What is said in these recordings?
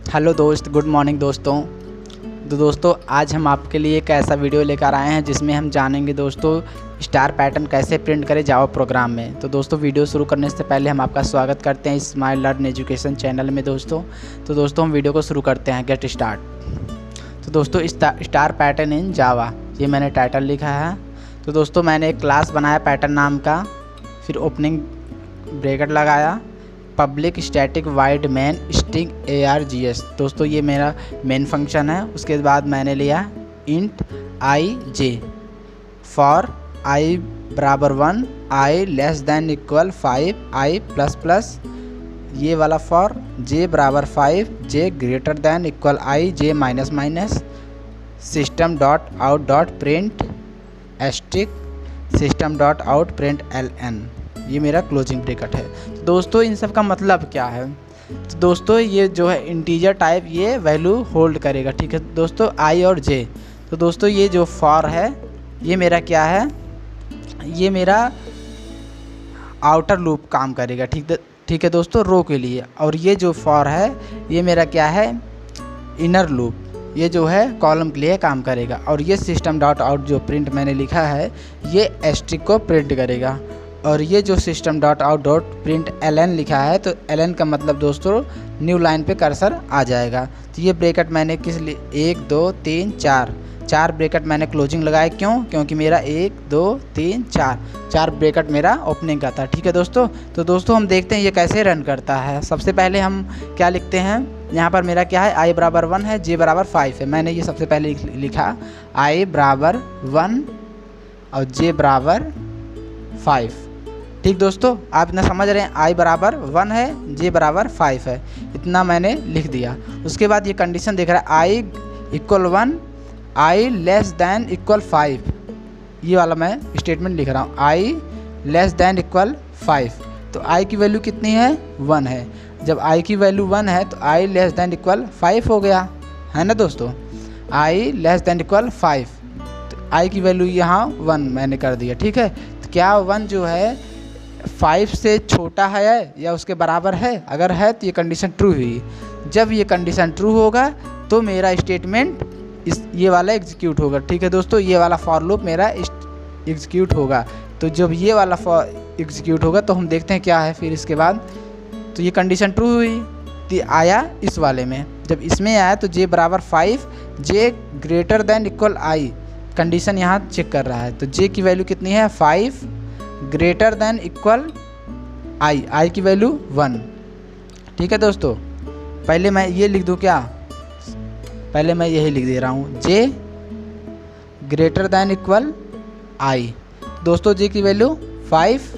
Hello दोस्त, good morning दोस्तों। तो दोस्तों आज हम आपके लिए एक ऐसा वीडियो लेकर आए हैं जिसमें हम जानेंगे दोस्तों स्टार पैटर्न कैसे प्रिंट करें जावा प्रोग्राम में। तो दोस्तों वीडियो शुरू करने से पहले हम आपका स्वागत करते हैं स्माइल लर्न एजुकेशन चैनल में दोस्तों। तो दोस्तों हम वीडियो को शुरू करते हैं, गेट स्टार्ट। तो दोस्तों स्टार पैटर्न इन जावा, ये मैंने टाइटल लिखा है। तो दोस्तों मैंने एक क्लास बनाया पैटर्न नाम का, फिर ओपनिंग ब्रैकेट लगाया, public static wide main string args। दोस्तों ये मेरा मेन फंक्शन है। उसके बाद मैंने लिया int I J for I बराबर 1, I less than equal 5, I plus plus ये वाला फॉर जे बराबर 5, J greater than equal I, J minus minus system dot out dot print asterisk system dot out print ln। ये मेरा closing bracket है। तो दोस्तों इन सब का मतलब क्या है? तो दोस्तों ये जो है इंटीजर टाइप ये वैल्यू होल्ड करेगा, ठीक है दोस्तों, आई और जे। तो दोस्तों ये जो फॉर है ये मेरा क्या है, ये मेरा आउटर लूप काम करेगा, ठीक है दोस्तों, रो के लिए। और ये जो फॉर है ये मेरा क्या है, इनर लूप, ये जो है कॉलम के लिए काम करेगा। और ये सिस्टम डॉट आउट जो प्रिंट मैंने लिखा है ये एस्ट्रिक को प्रिंट करेगा। और ये जो system dot out dot print ln लिखा है, तो ln का मतलब दोस्तों न्यू लाइन पे कर्सर आ जाएगा। तो ये ब्रैकेट मैंने किस लिए 1 2 3 4 ब्रैकेट मैंने क्लोजिंग लगाए, क्यों? क्योंकि मेरा 1 2 3 4 ब्रैकेट मेरा ओपनिंग का था, ठीक है दोस्तों। तो दोस्तों हम देखते हैं ये कैसे रन करता है। सबसे पहले हम क्या लिखते हैं, यहाँ पर मेरा क्या है, आई बराबर 1 है, जे बराबर 5 है। मैंने ये सबसे पहले लिखा आई बराबर 1 और जे बराबर 5, ठीक दोस्तों। आप इतना समझ रहे हैं, आई बराबर 1 है, जे बराबर 5 है, इतना मैंने लिख दिया। उसके बाद ये कंडीशन देख रहा है I equal 1, I less than equal 5, ये वाला मैं स्टेटमेंट लिख रहा हूँ, आई लेस दैन इक्वल 5। तो आई की वैल्यू कितनी है, 1 है। जब आई की वैल्यू 1 है तो आई लेस दैन इक्वल 5 हो गया, है ना दोस्तों, आई लेस दैन इक्वल 5। तो आई की वैल्यू यहाँ 1 मैंने कर दिया, ठीक है। तो क्या 1 जो है 5 से छोटा है या उसके बराबर है? अगर है तो ये कंडीशन ट्रू हुई। जब ये कंडीशन ट्रू होगा तो मेरा स्टेटमेंट ये वाला एग्जीक्यूट होगा, ठीक है दोस्तों, ये वाला फॉर लूप मेरा एग्जीक्यूट होगा। तो जब ये वाला फॉर एग्जीक्यूट होगा तो हम देखते हैं क्या है फिर इसके बाद। तो ये कंडीशन ट्रू हुई तो आया इस वाले में। जब इसमें आया तो जे बराबर 5, जे ग्रेटर दैन इक्वल आई, कंडीशन यहाँ चेक कर रहा है। तो जे की वैल्यू कितनी है, 5 ग्रेटर दैन इक्वल आई की वैल्यू 1, ठीक है दोस्तों। पहले मैं ये लिख दूँ क्या, पहले मैं यही लिख दे रहा हूँ, जे ग्रेटर दैन इक्वल आई। दोस्तों जे की वैल्यू 5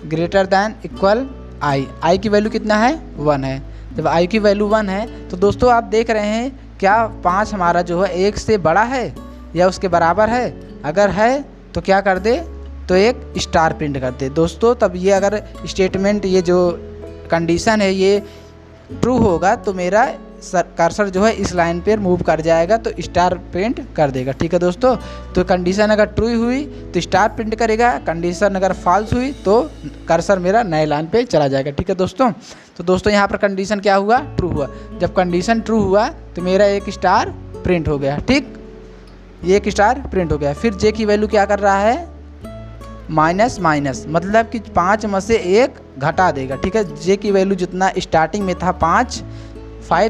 ग्रेटर दैन इक्वल आई की वैल्यू कितना है, 1 है। जब आई की वैल्यू 1 है तो दोस्तों आप देख रहे हैं क्या 5 हमारा जो है 1 से बड़ा है या उसके बराबर है? अगर है तो क्या कर दे, तो एक स्टार प्रिंट कर दे दोस्तों। तब ये अगर स्टेटमेंट ये जो कंडीशन है ये ट्रू होगा तो मेरा कर्सर जो है इस लाइन पर मूव कर जाएगा, तो स्टार प्रिंट कर देगा, ठीक है दोस्तों। तो कंडीशन अगर ट्रू हुई तो स्टार प्रिंट करेगा, कंडीशन अगर फॉल्स हुई तो कर्सर मेरा नए लाइन पे चला जाएगा, ठीक है दोस्तों। तो दोस्तों यहाँ पर कंडीशन क्या हुआ, ट्रू हुआ। जब कंडीशन ट्रू हुआ तो मेरा एक स्टार प्रिंट हो गया, ठीक, ये एक स्टार प्रिंट हो गया। फिर जे की वैल्यू क्या कर रहा है, माइनस माइनस, मतलब कि 5 में से 1 घटा देगा, ठीक है। जे की वैल्यू जितना स्टार्टिंग में था 5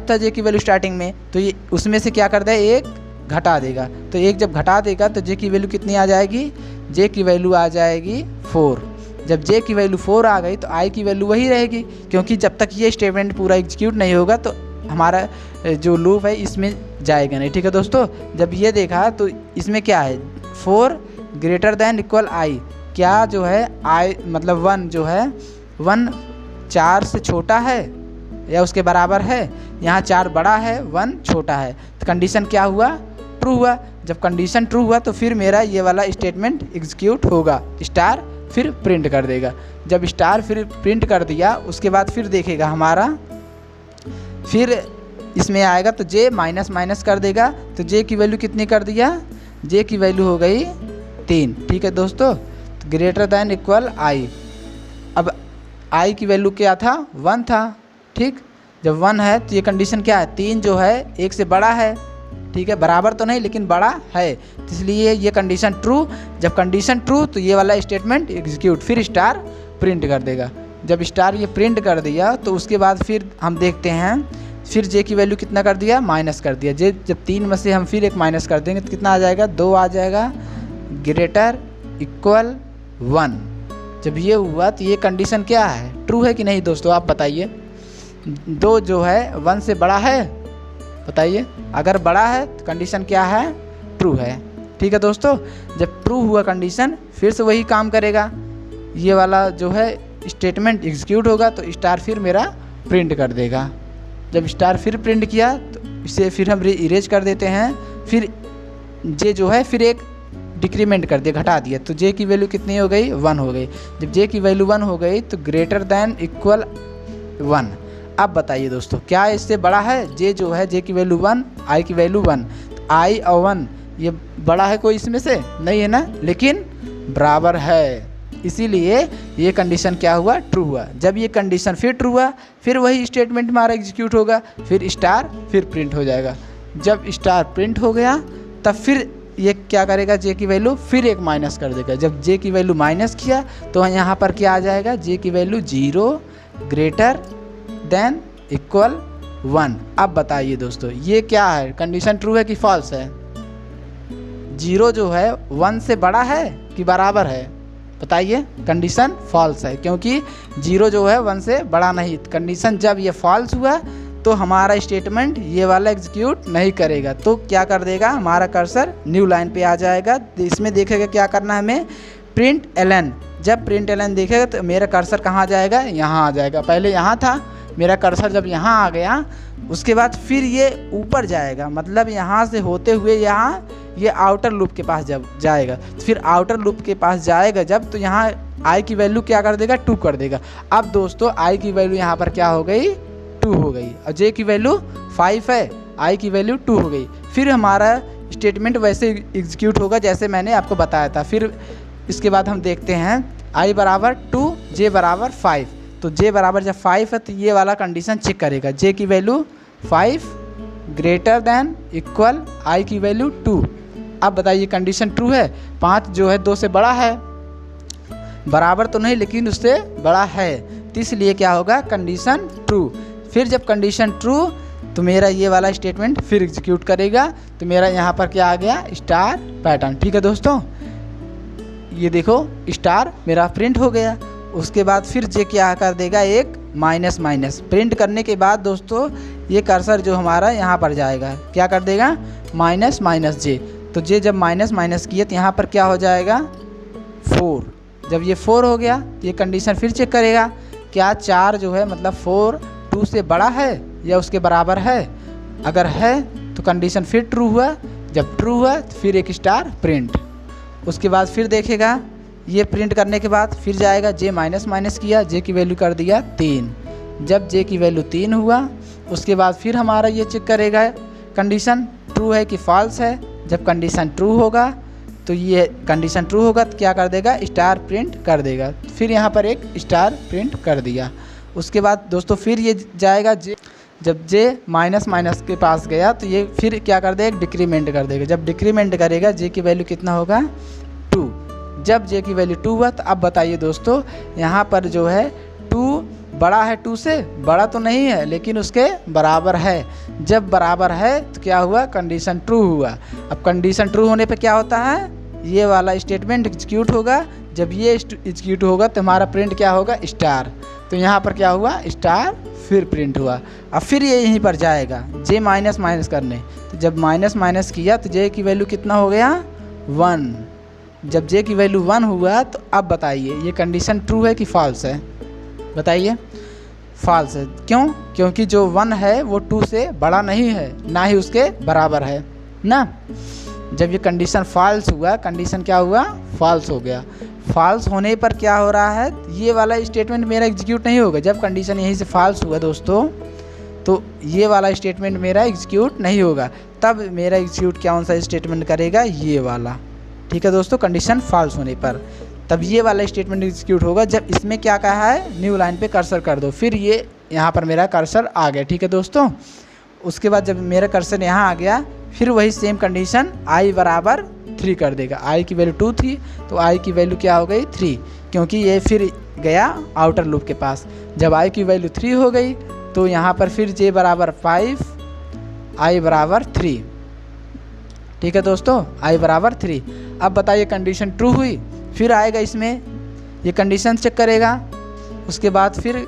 था जे की वैल्यू स्टार्टिंग में, तो ये उसमें से क्या कर दे, 1 घटा देगा। तो 1 जब घटा देगा तो जे की वैल्यू कितनी आ जाएगी, जे की वैल्यू आ जाएगी 4। जब जे की वैल्यू 4 आ गई तो आई की वैल्यू वही रहेगी, क्योंकि जब तक ये स्टेटमेंट पूरा एग्जीक्यूट नहीं होगा तो हमारा जो लूप है इसमें जाएगा नहीं, ठीक है दोस्तों। जब ये देखा तो इसमें क्या है, 4 ग्रेटर दैन इक्वल आई, क्या जो है आई मतलब 1 जो है 1 4 से छोटा है या उसके बराबर है? यहाँ 4 बड़ा है, 1 छोटा है। तो कंडीशन क्या हुआ, ट्रू हुआ। जब कंडीशन ट्रू हुआ तो फिर मेरा ये वाला स्टेटमेंट एग्जीक्यूट होगा, स्टार फिर प्रिंट कर देगा। जब स्टार फिर प्रिंट कर दिया उसके बाद फिर देखेगा हमारा, फिर इसमें आएगा तो जे माइनस माइनस कर देगा। तो जे की वैल्यू कितनी कर दिया, जे की वैल्यू हो गई 3, ठीक है दोस्तों। तो ग्रेटर दैन इक्वल आई, अब आई की वैल्यू क्या था, 1 था, ठीक। जब 1 है तो ये कंडीशन क्या है, 3 जो है 1 से बड़ा है, ठीक है, बराबर तो नहीं लेकिन बड़ा है, तो इसलिए ये कंडीशन ट्रू। जब कंडीशन ट्रू तो ये वाला स्टेटमेंट एग्जीक्यूट, फिर स्टार प्रिंट कर देगा। जब स्टार ये प्रिंट कर दिया तो उसके बाद फिर हम देखते हैं, फिर जे की वैल्यू कितना कर दिया, माइनस कर दिया। जे जब 3 में से हम फिर एक माइनस कर देंगे तो कितना आ जाएगा, 2 आ जाएगा, ग्रेटर इक्वल 1। जब ये हुआ तो ये कंडीशन क्या है, ट्रू है कि नहीं दोस्तों, आप बताइए। 2 जो है 1 से बड़ा है, बताइए। अगर बड़ा है तो कंडीशन क्या है, ट्रू है, ठीक है दोस्तों। जब ट्रू हुआ कंडीशन फिर से वही काम करेगा, ये वाला जो है स्टेटमेंट एग्जीक्यूट होगा तो स्टार फिर मेरा प्रिंट कर देगा। जब स्टार फिर प्रिंट किया तो इसे फिर हम इरेज कर देते हैं। फिर जे जो है फिर एक डिक्रीमेंट कर दिया, घटा दिया, तो जे की वैल्यू कितनी हो गई, 1 हो गई। जब जे की वैल्यू 1 हो गई तो ग्रेटर दैन इक्वल 1। अब बताइए दोस्तों, क्या इससे बड़ा है, जे जो है जे की वैल्यू 1, आई की वैल्यू 1, तो आई और 1 ये बड़ा है कोई इसमें से, नहीं है ना, लेकिन बराबर है, इसीलिए ये कंडीशन क्या हुआ, ट्रू हुआ। जब ये कंडीशन फिर ट्रू हुआ फिर वही स्टेटमेंट हमारा एग्जीक्यूट होगा, फिर स्टार फिर प्रिंट हो जाएगा। जब स्टार प्रिंट हो गया तब फिर ये क्या करेगा, जे की वैल्यू फिर एक माइनस कर देगा। जब जे की वैल्यू माइनस किया तो यहाँ पर क्या आ जाएगा, जे की वैल्यू 0 ग्रेटर देन इक्वल 1। अब बताइए दोस्तों ये क्या है, कंडीशन ट्रू है कि फॉल्स है। 0 जो है 1 से बड़ा है कि बराबर है, बताइए। कंडीशन फॉल्स है क्योंकि 0 जो है 1 से बड़ा नहीं। कंडीशन जब ये फॉल्स हुआ तो हमारा स्टेटमेंट ये वाला एग्जीक्यूट नहीं करेगा, तो क्या कर देगा, हमारा कर्सर न्यू लाइन पे आ जाएगा। इसमें देखेगा क्या करना है हमें, प्रिंट एलन। जब प्रिंट एलन देखेगा तो मेरा कर्सर कहाँ जाएगा, यहाँ आ जाएगा। पहले यहाँ था मेरा कर्सर, जब यहाँ आ गया उसके बाद फिर ये ऊपर जाएगा, मतलब यहाँ से होते हुए यहाँ ये आउटर लूप के पास जब जाएगा, फिर आउटर लूप के पास जाएगा जब, तो यहाँ आई की वैल्यू क्या कर देगा, 2 कर देगा। अब दोस्तों आई की वैल्यू यहाँ पर क्या हो गई, 2 हो गई, और जे की वैल्यू 5 है, आई की वैल्यू 2 हो गई। फिर हमारा स्टेटमेंट वैसे एग्जीक्यूट होगा जैसे मैंने आपको बताया था। फिर इसके बाद हम देखते हैं आई बराबर 2, जे बराबर 5, तो जे बराबर जब 5 है तो ये वाला कंडीशन चेक करेगा, जे की वैल्यू 5 ग्रेटर दैन इक्वल आई की वैल्यू 2। अब बताइए कंडीशन ट्रू है, 5 जो है 2 से बड़ा है, बराबर तो नहीं लेकिन उससे बड़ा है, तो इसलिए क्या होगा, कंडीशन ट्रू। फिर जब कंडीशन ट्रू तो मेरा ये वाला स्टेटमेंट फिर एग्जीक्यूट करेगा, तो मेरा यहाँ पर क्या आ गया, स्टार पैटर्न, ठीक है दोस्तों। ये देखो स्टार मेरा प्रिंट हो गया। उसके बाद फिर जे क्या कर देगा, एक माइनस माइनस प्रिंट करने के बाद दोस्तों ये कर्सर जो हमारा यहाँ पर जाएगा, क्या कर देगा, माइनस माइनस जे। तो जे जब माइनस माइनस किए तो यहाँ पर क्या हो जाएगा, 4। जब ये 4 हो गया तो ये कंडीशन फिर चेक करेगा, क्या 4 जो है मतलब 4 2 से बड़ा है या उसके बराबर है। अगर है तो कंडीशन फिर ट्रू हुआ, जब ट्रू हुआ तो फिर एक स्टार प्रिंट। उसके बाद फिर देखेगा, ये प्रिंट करने के बाद फिर जाएगा, जे माइनस माइनस किया, जे की वैल्यू कर दिया 3। जब जे की वैल्यू 3 हुआ उसके बाद फिर हमारा ये चेक करेगा कंडीशन ट्रू है कि फॉल्स है। जब कंडीशन ट्रू होगा तो ये कंडीशन ट्रू होगा तो क्या कर देगा, स्टार प्रिंट कर देगा। फिर यहाँ पर एक स्टार प्रिंट कर दिया। उसके बाद दोस्तों फिर ये जाएगा, जे जब जे माइनस माइनस के पास गया तो ये फिर क्या कर देगा, डिक्रीमेंट कर देगा। जब डिक्रीमेंट करेगा जे की वैल्यू कितना होगा, 2। जब जे की वैल्यू 2 हुआ तो अब बताइए दोस्तों यहाँ पर जो है 2 बड़ा है, 2 से बड़ा तो नहीं है लेकिन उसके बराबर है। जब बराबर है तो क्या हुआ, कंडीशन ट्रू हुआ। अब कंडीशन ट्रू होने पे क्या होता है, ये वाला स्टेटमेंट एग्जीक्यूट होगा। जब ये एग्जीक्यूट होगा तो हमारा प्रिंट क्या होगा, स्टार। तो यहाँ पर क्या हुआ, स्टार फिर प्रिंट हुआ। अब फिर ये यहीं पर जाएगा जे माइनस माइनस करने, तो जब माइनस माइनस किया तो जे की वैल्यू कितना हो गया, 1। जब जे की वैल्यू 1 हुआ तो अब बताइए ये कंडीशन ट्रू है कि फॉल्स है, बताइए। फॉल्स है, क्यों, क्योंकि जो 1 है वो 2 से बड़ा नहीं है, ना ही उसके बराबर है ना। जब ये कंडीशन फॉल्स हुआ, कंडीशन क्या हुआ, फॉल्स हो गया। फॉल्स होने पर क्या हो रहा है, ये वाला स्टेटमेंट मेरा एग्जीक्यूट नहीं होगा। जब कंडीशन यहीं से फॉल्स हुआ दोस्तों तो ये वाला स्टेटमेंट मेरा एग्जीक्यूट नहीं होगा। तब मेरा एग्जीक्यूट कौन सा स्टेटमेंट करेगा, ये वाला, ठीक है दोस्तों। कंडीशन फॉल्स होने पर तब ये वाला स्टेटमेंट एग्जीक्यूट होगा। जब इसमें क्या कहा है, न्यू लाइन पे कर्सर कर दो, फिर ये यहाँ पर मेरा कर्सर आ गया। ठीक है दोस्तों, उसके बाद जब मेरा कर्सर यहाँ आ गया फिर वही सेम कंडीशन i बराबर 3 कर देगा। i की वैल्यू 2 थी तो i की वैल्यू क्या हो गई 3, क्योंकि ये फिर गया आउटर लूप के पास। जब i की वैल्यू 3 हो गई तो यहाँ पर फिर j बराबर 5, i बराबर 3। ठीक है दोस्तों, i बराबर 3। अब बताइए कंडीशन ट्रू हुई, फिर आएगा इसमें ये कंडीशन चेक करेगा। उसके बाद फिर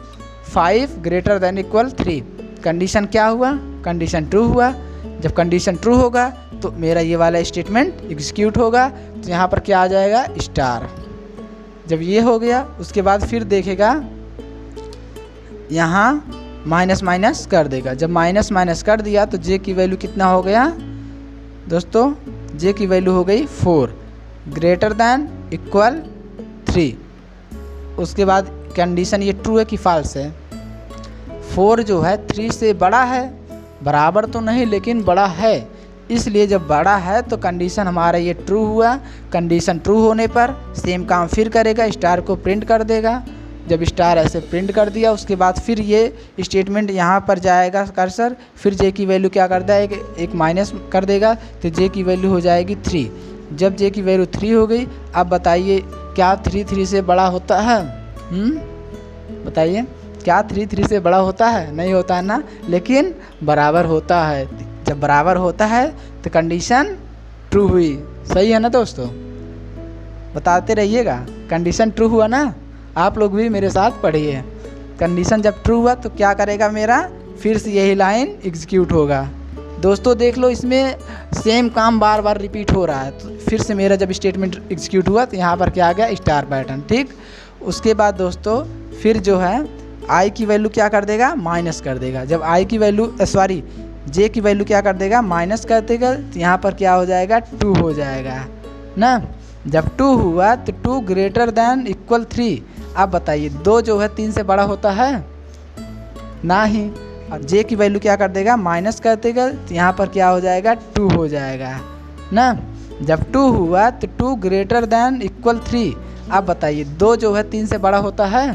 5 ग्रेटर देन इक्वल 3, कंडीशन क्या हुआ, कंडीशन ट्रू हुआ। जब कंडीशन ट्रू होगा तो मेरा ये वाला स्टेटमेंट एग्जीक्यूट होगा, तो यहाँ पर क्या आ जाएगा स्टार। जब ये हो गया उसके बाद फिर देखेगा यहाँ माइनस माइनस कर देगा। जब माइनस माइनस कर दिया तो जे की वैल्यू कितना हो गया दोस्तों, जे की वैल्यू हो गई 4 ग्रेटर दैन इक्वल 3। उसके बाद कंडीशन ये ट्रू है कि फॉल्स है। 4 जो है 3 से बड़ा है, बराबर तो नहीं लेकिन बड़ा है, इसलिए जब बड़ा है तो कंडीशन हमारा ये ट्रू हुआ। कंडीशन ट्रू होने पर सेम काम फिर करेगा, स्टार को प्रिंट कर देगा। जब स्टार ऐसे प्रिंट कर दिया उसके बाद फिर ये स्टेटमेंट यहाँ पर जाएगा कर्सर, फिर जे की वैल्यू क्या करता है एक माइनस कर देगा तो जे की वैल्यू हो जाएगी 3। जब जे की वैल्यू 3 हो गई, अब बताइए क्या 3 से बड़ा होता है? बताइए क्या 3 से बड़ा होता है? नहीं होता है ना, लेकिन बराबर होता है। जब बराबर होता है तो कंडीशन ट्रू हुई। सही है ना दोस्तों, बताते रहिएगा। कंडीशन ट्रू हुआ ना, आप लोग भी मेरे साथ पढ़िए। कंडीशन जब ट्रू हुआ तो क्या करेगा मेरा, फिर से यही लाइन एग्जीक्यूट होगा। दोस्तों देख लो, इसमें सेम काम बार बार रिपीट हो रहा है। तो फिर से मेरा जब स्टेटमेंट एग्जीक्यूट हुआ तो यहाँ पर क्या आ गया स्टार पैटर्न। ठीक, उसके बाद दोस्तों फिर जो है आई की वैल्यू क्या कर देगा, माइनस कर देगा। जब आई की वैल्यू सॉरी जे की वैल्यू क्या कर देगा, माइनस कर देगा, तो यहाँ पर क्या हो जाएगा 2 हो जाएगा ना। जब 2 हुआ तो 2 ग्रेटर दैन इक्वल 3। अब बताइए 2 जो है 3 से बड़ा होता है ना ही, और जे की वैल्यू क्या कर देगा, माइनस कर देगा, तो यहाँ पर क्या हो जाएगा 2 हो जाएगा ना। जब 2 हुआ तो 2 ग्रेटर दैन इक्वल 3। अब बताइए 2 जो है 3 से बड़ा होता है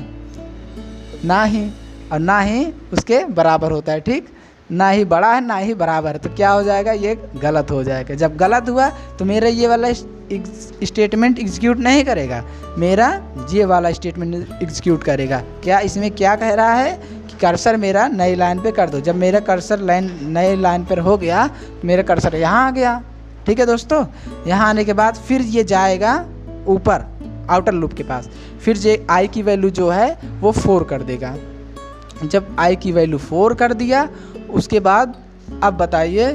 ना ही, और ना ही उसके बराबर होता है। ठीक, ना ही बड़ा है ना ही बराबर, तो क्या हो जाएगा, ये गलत हो जाएगा। जब गलत हुआ तो मेरा ये वाला स्टेटमेंट एग्जीक्यूट नहीं करेगा, मेरा ये वाला स्टेटमेंट एग्जीक्यूट करेगा। क्या इसमें क्या कह रहा है कि कर्सर मेरा नई लाइन पे कर दो। जब मेरा कर्सर नई लाइन पर हो गया, मेरा कर्सर यहाँ आ गया। ठीक है दोस्तों, यहाँ आने के बाद फिर ये जाएगा ऊपर आउटर लूप के पास, फिर जे आई की वैल्यू जो है वो 4 कर देगा। जब आई की वैल्यू 4 कर दिया उसके बाद अब बताइए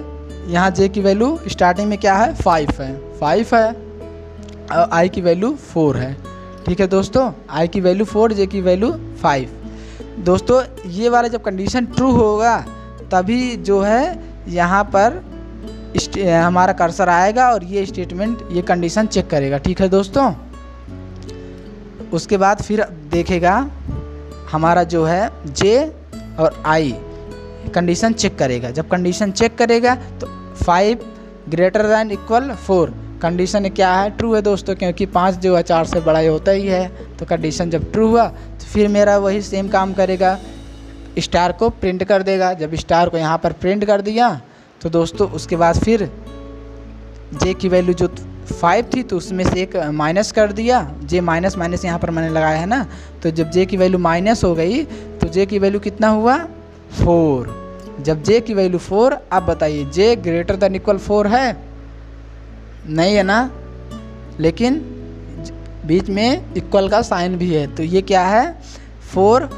यहाँ जे की वैल्यू स्टार्टिंग में क्या है 5 है और आई की वैल्यू 4 है। ठीक है दोस्तों, आई की वैल्यू 4, जे की वैल्यू 5। दोस्तों ये वाला जब कंडीशन ट्रू होगा तभी जो है यहाँ पर हमारा कर्सर आएगा और ये स्टेटमेंट ये कंडीशन चेक करेगा। ठीक है दोस्तों, उसके बाद फिर देखेगा हमारा जो है जे और आई कंडीशन चेक करेगा। जब कंडीशन चेक करेगा तो 5 ग्रेटर दैन इक्वल 4, कंडीशन क्या है, ट्रू है दोस्तों, क्योंकि 5 जो है 4 से बड़ा ही होता ही है। तो कंडीशन जब ट्रू हुआ तो फिर मेरा वही सेम काम करेगा, स्टार को प्रिंट कर देगा। जब स्टार को यहाँ पर प्रिंट कर दिया तो दोस्तों उसके बाद फिर जे की वैल्यू जो 5 थी तो उसमें से एक माइनस कर दिया। जे माइनस माइनस यहाँ पर मैंने लगाया है ना, तो जब जे की वैल्यू माइनस हो गई तो जे की वैल्यू कितना हुआ 4। जब जे की वैल्यू 4, अब बताइए जे ग्रेटर दैन इक्वल 4 है नहीं है ना, लेकिन बीच में इक्वल का साइन भी है, तो ये क्या है 4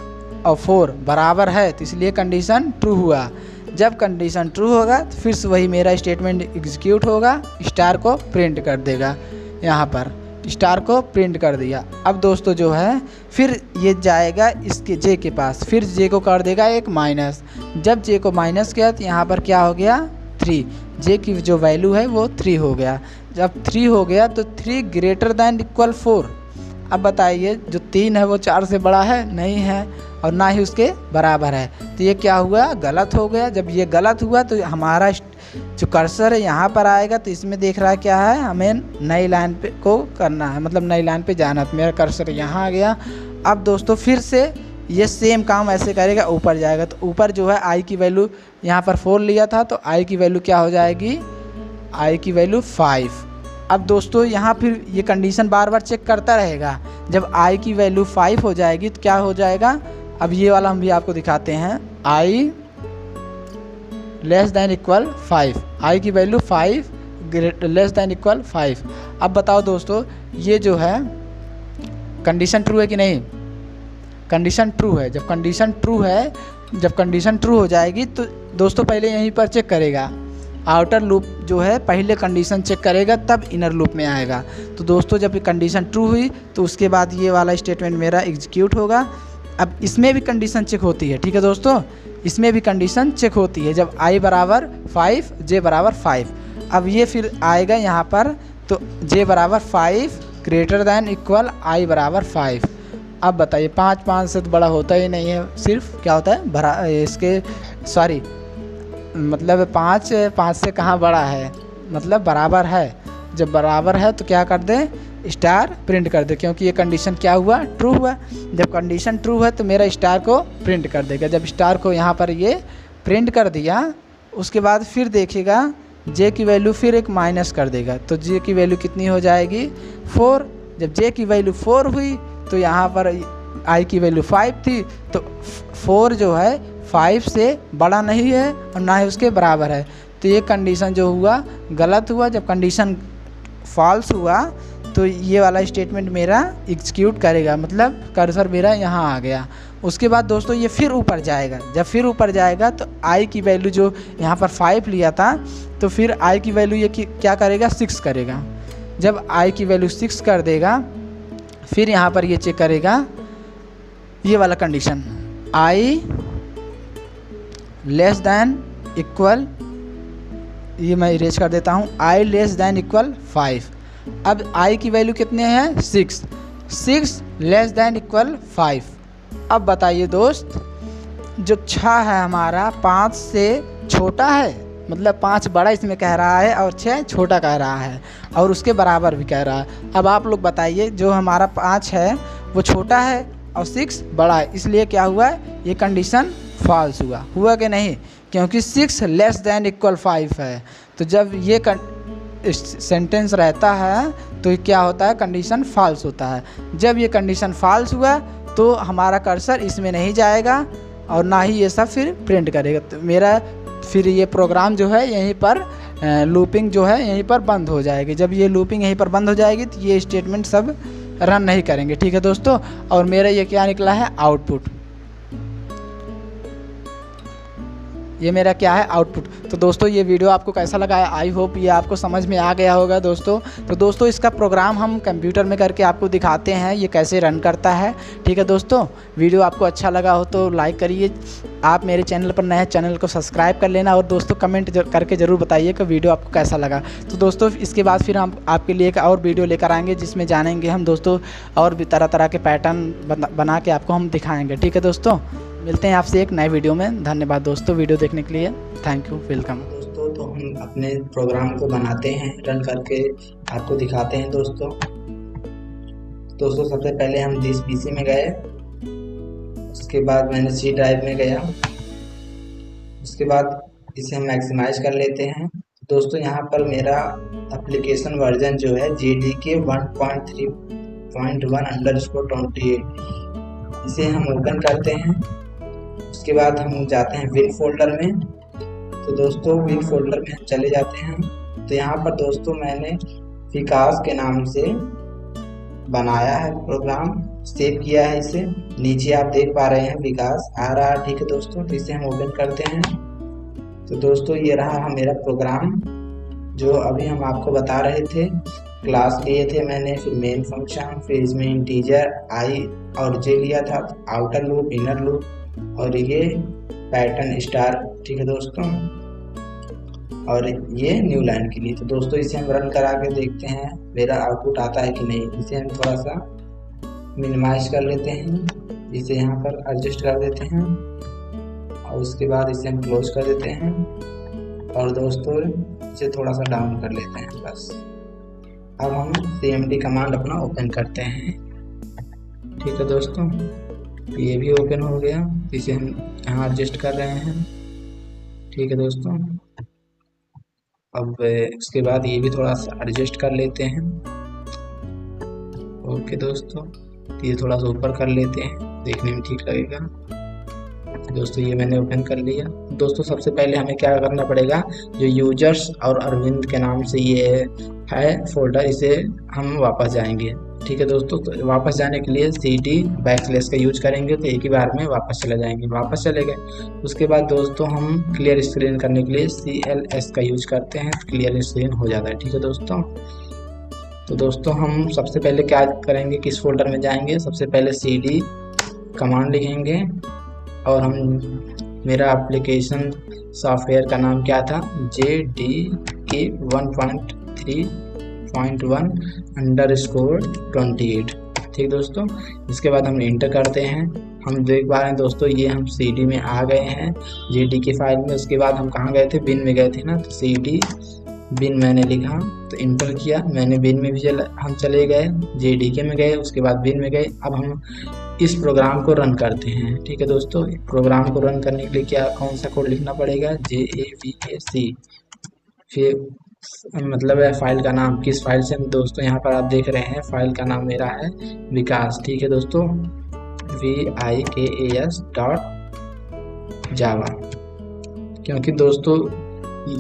और 4 बराबर है, तो इसलिए कंडीशन ट्रू हुआ। जब कंडीशन ट्रू होगा तो फिर से वही मेरा स्टेटमेंट एग्जीक्यूट होगा, स्टार को प्रिंट कर देगा। यहाँ पर स्टार को प्रिंट कर दिया। अब दोस्तों जो है फिर ये जाएगा इसके जे के पास, फिर जे को कर देगा एक माइनस। जब जे को माइनस किया तो यहाँ पर क्या हो गया 3, जे की जो वैल्यू है वो 3 हो गया। जब 3 हो गया तो 3 ग्रेटर दैन इक्वल 4। अब बताइए जो 3 है वो 4 से बड़ा है नहीं है और ना ही उसके बराबर है, तो ये क्या हुआ गलत हो गया। जब ये गलत हुआ तो हमारा जो कर्सर है यहाँ पर आएगा, तो इसमें देख रहा है क्या है, हमें नई लाइन पे को करना है, मतलब नई लाइन पे जाना है। तो मेरा कर्सर यहाँ आ गया। अब दोस्तों फिर से ये सेम काम ऐसे करेगा, ऊपर जाएगा। तो ऊपर जो है आई की वैल्यू यहाँ पर 4 लिया था, तो आई की वैल्यू क्या हो जाएगी, आई की वैल्यू 5। अब दोस्तों यहाँ फिर ये कंडीशन बार बार चेक करता रहेगा। जब आई की वैल्यू 5 हो जाएगी तो क्या हो जाएगा, अब ये वाला हम भी आपको दिखाते हैं, आई लेस दैन इक्वल 5, आई की वैल्यू 5 लेस दैन इक्वल 5। अब बताओ दोस्तों ये जो है कंडीशन ट्रू है कि नहीं, कंडीशन ट्रू है। जब कंडीशन ट्रू है, जब कंडीशन ट्रू हो जाएगी तो दोस्तों पहले यहीं पर चेक करेगा, आउटर लूप जो है पहले कंडीशन चेक करेगा तब इनर लूप में आएगा। तो दोस्तों जब कंडीशन ट्रू हुई तो उसके बाद ये वाला स्टेटमेंट मेरा एग्जीक्यूट होगा। अब इसमें भी कंडीशन चेक होती है, ठीक है दोस्तों, इसमें भी कंडीशन चेक होती है जब i बराबर 5 j बराबर 5। अब ये फिर आएगा यहाँ पर, तो j बराबर 5 ग्रेटर दैन इक्वल i बराबर 5। अब बताइए 5 से तो बड़ा होता ही नहीं है, सिर्फ क्या होता है भरा इसके सॉरी मतलब 5 से कहाँ बड़ा है, मतलब बराबर है। जब बराबर है तो क्या कर दे, स्टार प्रिंट कर दे, क्योंकि ये कंडीशन क्या हुआ, ट्रू हुआ। जब कंडीशन ट्रू है तो मेरा स्टार को प्रिंट कर देगा। जब स्टार को यहाँ पर ये प्रिंट कर दिया, उसके बाद फिर देखेगा जे की वैल्यू फिर एक माइनस कर देगा, तो जे की वैल्यू कितनी हो जाएगी 4। जब जे की वैल्यू 4 हुई तो यहाँ पर आई की वैल्यू 5 थी, तो 4 जो है 5 से बड़ा नहीं है और ना ही उसके बराबर है। तो ये कंडीशन जो हुआ गलत हुआ। जब कंडीशन फॉल्स हुआ तो ये वाला स्टेटमेंट मेरा एग्जीक्यूट करेगा, मतलब कर्सर मेरा यहाँ आ गया। उसके बाद दोस्तों ये फिर ऊपर जाएगा। जब फिर ऊपर जाएगा तो आई की वैल्यू जो यहाँ पर 5 लिया था, तो फिर आई की वैल्यू ये क्या करेगा, 6 करेगा। जब आई की वैल्यू 6 कर देगा, फिर यहाँ पर ये चेक करेगा ये वाला कंडीशन, आई लेस दैन इक्वल, ये मैं इरेज कर देता हूँ, आई लेस दैन इक्वल 5। अब आई की वैल्यू कितने हैं 6 लेस दैन इक्वल 5। अब बताइए दोस्त, जो 6 है हमारा 5 से छोटा है, मतलब 5 बड़ा इसमें कह रहा है और 6 छोटा कह रहा है और उसके बराबर भी कह रहा है। अब आप लोग बताइए, जो हमारा 5 है वो छोटा है और 6 बड़ा है, इसलिए क्या हुआ है, ये कंडीशन फॉल्स हुआ कि नहीं, क्योंकि 6 लेस दैन इक्वल 5 है। तो जब ये सेंटेंस रहता है तो क्या होता है, कंडीशन फॉल्स होता है। जब ये कंडीशन फॉल्स हुआ तो हमारा कर्सर इसमें नहीं जाएगा और ना ही ये सब फिर प्रिंट करेगा। तो मेरा फिर ये प्रोग्राम जो है यहीं पर लूपिंग जो है यहीं पर बंद हो जाएगी। जब ये लूपिंग यहीं पर बंद हो जाएगी तो ये स्टेटमेंट सब रन नहीं करेंगे, ठीक है दोस्तों। और मेरा ये क्या निकला है, आउटपुट, ये मेरा क्या है, आउटपुट। तो दोस्तों ये वीडियो आपको कैसा लगा है, आई होप ये आपको समझ में आ गया होगा दोस्तों। तो दोस्तों इसका प्रोग्राम हम कंप्यूटर में करके आपको दिखाते हैं ये कैसे रन करता है, ठीक है दोस्तों। वीडियो आपको अच्छा लगा हो तो लाइक करिए, आप मेरे चैनल पर नए हैं चैनल को सब्सक्राइब कर लेना, और दोस्तों कमेंट करके ज़रूर बताइए कि वीडियो आपको कैसा लगा। तो दोस्तों इसके बाद फिर हम आपके लिए एक और वीडियो लेकर आएंगे जिसमें जानेंगे हम दोस्तों और भी तरह तरह के पैटर्न बना के आपको हम दिखाएँगे, ठीक है दोस्तों। मिलते हैं आपसे एक नए वीडियो में। धन्यवाद दोस्तों वीडियो देखने के लिए, थैंक यू, वेलकम। दोस्तों तो हम अपने प्रोग्राम को बनाते हैं, रन करके आपको दिखाते हैं दोस्तों। सबसे पहले हम दिस पीसी में गए, उसके बाद मैंने सी ड्राइव में गया, उसके बाद इसे हम मैक्सिमाइज कर लेते हैं। दोस्तों यहाँ पर मेरा एप्लीकेशन वर्जन जो है JDK 1.3.1_28, इसे हम ओपन करते हैं। उसके बाद हम जाते हैं विन फोल्डर में। तो दोस्तों विन फोल्डर में हम चले जाते हैं। तो यहाँ पर दोस्तों मैंने विकास के नाम से बनाया है प्रोग्राम, सेव किया है इसे। नीचे आप देख पा रहे हैं विकास आ रहा है, ठीक है दोस्तों। तो इसे हम ओपन करते हैं। तो दोस्तों ये रहा मेरा प्रोग्राम जो अभी हम आपको बता रहे थे। क्लास लिए थे मैंने, फिर मेन फंक्शन, फिर इसमें इंटीजर आई और जे लिया था, आउटर लूप, इनर लूप और ये पैटर्न स्टार, ठीक है दोस्तों, और ये न्यू लाइन के लिए। तो दोस्तों इसे हम रन करा के देखते हैं मेरा आउटपुट आता है कि नहीं। इसे हम थोड़ा सा मिनिमाइज कर लेते हैं, इसे यहाँ पर एडजस्ट कर देते हैं और उसके बाद इसे हम क्लोज कर देते हैं और दोस्तों इसे थोड़ा सा डाउन कर लेते हैं बस। अब हम cmd कमांड अपना ओपन करते हैं, ठीक है दोस्तों। ये भी ओपन हो गया। इसे हम यहाँ एडजस्ट कर रहे हैं। ठीक है दोस्तों, अब इसके बाद ये भी थोड़ा सा एडजस्ट कर लेते हैं। ओके दोस्तों, ये थोड़ा सा ऊपर कर लेते हैं, देखने में ठीक लगेगा। दोस्तों ये मैंने ओपन कर लिया। दोस्तों सबसे पहले हमें क्या करना पड़ेगा, जो यूजर्स और अरविंद के नाम से ये है फोल्डर, इसे हम वापस जाएंगे। ठीक है दोस्तों, तो वापस जाने के लिए CD बैकस्लैश का यूज करेंगे तो एक ही बार में वापस चले जाएंगे। वापस चले गए, उसके बाद दोस्तों हम क्लियर स्क्रीन करने के लिए CLS का यूज करते हैं, क्लियर स्क्रीन हो जाता है। ठीक है दोस्तों, तो दोस्तों हम सबसे पहले क्या करेंगे, किस फोल्डर में जाएंगे, सबसे पहले CD कमांड लिखेंगे और हम मेरा एप्लीकेशन सॉफ्टवेयर का नाम क्या था, JDK 1.3.1_28। ठीक दोस्तों, इसके बाद हम इंटर करते हैं। हम देख पा रहे हैं दोस्तों, ये हम CD में आ गए हैं, JDK फाइल में। उसके बाद हम कहाँ गए थे, बिन में गए थे ना, तो CD बिन मैंने लिखा तो इंटर किया, मैंने बिन में भी हम चले गए, JDK में गए, उसके बाद बिन में गए। अब हम इस प्रोग्राम को रन करते हैं। ठीक है दोस्तों, प्रोग्राम को रन करने के लिए क्या कौन सा कोड लिखना पड़ेगा, JAVAC, फिर मतलब है फाइल का नाम, किस फाइल से हम दोस्तों यहाँ पर आप देख रहे हैं फाइल का नाम मेरा है विकास। ठीक है दोस्तों, VIKAS.java, क्योंकि दोस्तों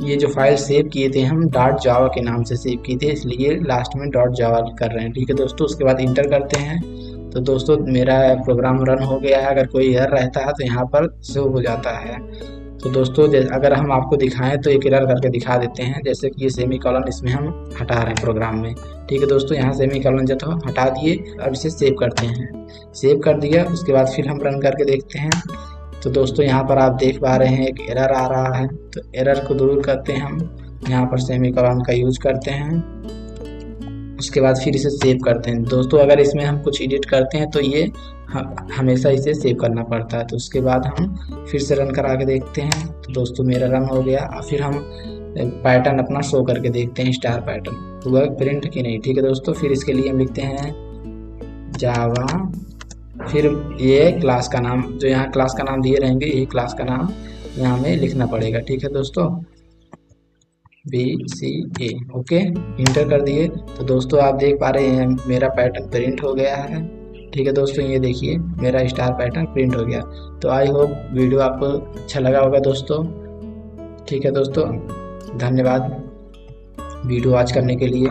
ये जो फाइल सेव किए थे हम .java के नाम से सेव किए थे, इसलिए लास्ट में .java कर रहे हैं। ठीक है दोस्तों, उसके बाद इंटर करते हैं। तो दोस्तों मेरा प्रोग्राम रन हो गया है। अगर कोई एरर रहता है तो यहाँ पर शो हो जाता है। तो दोस्तों अगर हम आपको दिखाएं तो एक एरर करके दिखा देते हैं, जैसे कि ये सेमीकोलन इसमें हम हटा रहे हैं प्रोग्राम में। ठीक है दोस्तों, यहाँ सेमीकोलन जो था हटा दिए। अब इसे सेव करते हैं, सेव कर दिया, उसके बाद फिर हम रन करके देखते हैं। तो दोस्तों यहाँ पर आप देख पा रहे हैं एक एरर आ रहा है, तो एरर को दूर करते हैं हम, यहाँ पर सेमीकोलन का यूज करते हैं, उसके बाद फिर इसे सेव करते हैं। दोस्तों अगर इसमें हम कुछ एडिट करते हैं तो ये हमेशा इसे सेव करना पड़ता है। तो उसके बाद हम फिर से रन करा के देखते हैं। तो दोस्तों मेरा रन हो गया। फिर हम पैटर्न अपना शो करके देखते हैं, स्टार पैटर्न हुआ प्रिंट कि नहीं। ठीक है दोस्तों, फिर इसके लिए हम लिखते हैं जावा, फिर ये क्लास का नाम, जो यहाँ क्लास का नाम दिए रहेंगे यही क्लास का नाम यहाँ हमें लिखना पड़ेगा। ठीक है दोस्तों, BCA, ओके, इंटर कर दिए। तो दोस्तों आप देख पा रहे हैं मेरा पैटर्न प्रिंट हो गया है। ठीक है दोस्तों, ये देखिए मेरा स्टार पैटर्न प्रिंट हो गया। तो आई होप वीडियो आपको अच्छा लगा होगा दोस्तों। ठीक है दोस्तों, धन्यवाद वीडियो वॉच करने के लिए।